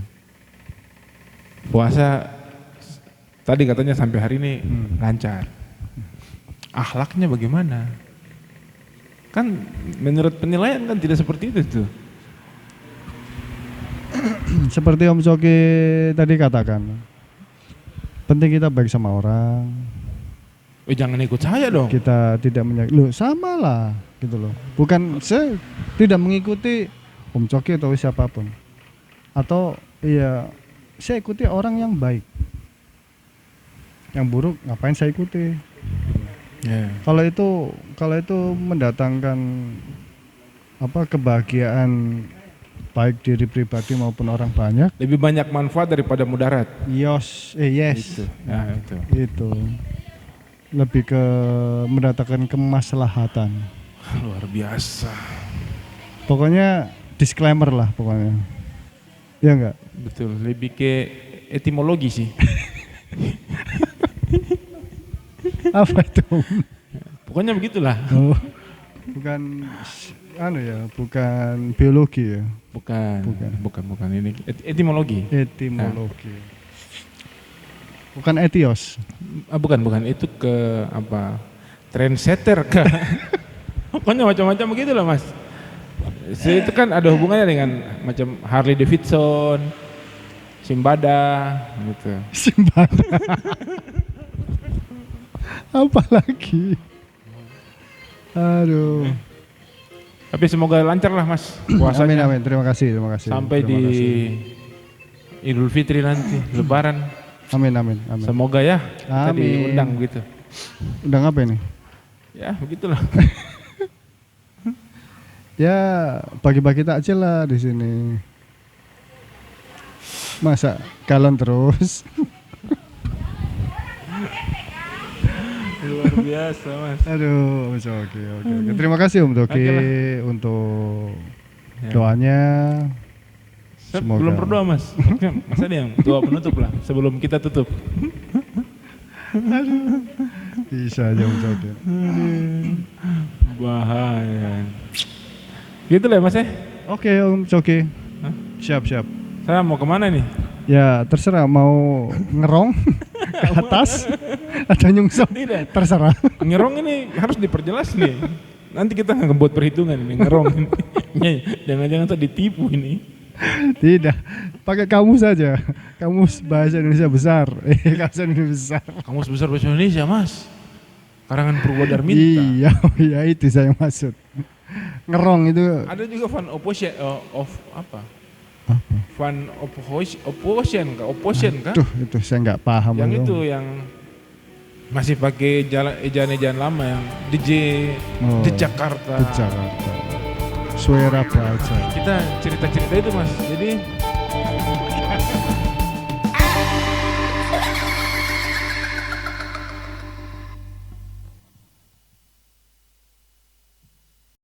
Puasa tadi katanya sampai hari ini lancar. Akhlaknya bagaimana? Kan menurut penilaian kan tidak seperti itu tuh. Seperti Om Coki tadi katakan, penting kita baik sama orang. Jangan ikut saya dong. Kita tidak menyakiti, sama lah gitu loh. Bukan saya tidak mengikuti Om Coki atau siapapun. Atau iya saya ikuti orang yang baik. Yang buruk ngapain saya ikuti? Yeah. Kalau itu mendatangkan kebahagiaan baik diri pribadi maupun orang banyak, lebih banyak manfaat daripada mudarat. Yes. Itu. Nah, itu. Lebih ke mendatangkan kemaslahatan. Luar biasa. Pokoknya disclaimer lah pokoknya. Ya enggak? Betul, lebih ke etimologi sih. Apa itu? Pokoknya begitulah. Oh, bukan bukan biologi ya. Bukan ini etimologi. Etimologi. Nah. Bukan Etios. Bukan, itu ke apa? Trendsetter ke. Pokoknya macam-macam begitulah Mas. Itu kan ada hubungannya dengan macam Harley Davidson, Simbada gitu. Simbada. Apa lagi? Aduh. Tapi semoga lancar lah Mas puasanya. Amin. Terima kasih. Sampai di Idul Fitri nanti, Lebaran. Amin. Semoga ya kita diundang gitu. Undang apa ini? Ya begitulah. Ya bagi-bagi takjil lah di sini. Masa galon terus? Luar biasa Mas. Aduh, oke. Terima kasih Om Doki untuk doanya. Semoga. Belum berdoa Mas. Mas ada yang doa penutup lah sebelum kita tutup. Aduh. Bisa aja Om Doki. Bahaya. Gitu lah Mas ya. Oke Om Coki. Siap. Saya mau kemana nih? Ya terserah mau ngerong ke atas atau nyungsep. Tidak. Terserah. Ngerong ini harus diperjelas nih. Nanti kita ngebuat perhitungan ini ngerong. Jangan-jangan tadi ditipu ini. Tidak. Pakai kamus saja. Kamus bahasa Indonesia besar. Bahasa Indonesia besar. Kamus besar bahasa Indonesia Mas. Karangan Purwodarminta. Iya itu saya maksud. Ngerong itu. Ada juga fan opposition fan opposition kah? Tuh itu saya nggak paham. Yang itu yang masih pakai ejaan-ejaan lama yang DJ di Jakarta. Suara baca. Kita cerita-cerita itu Mas. Jadi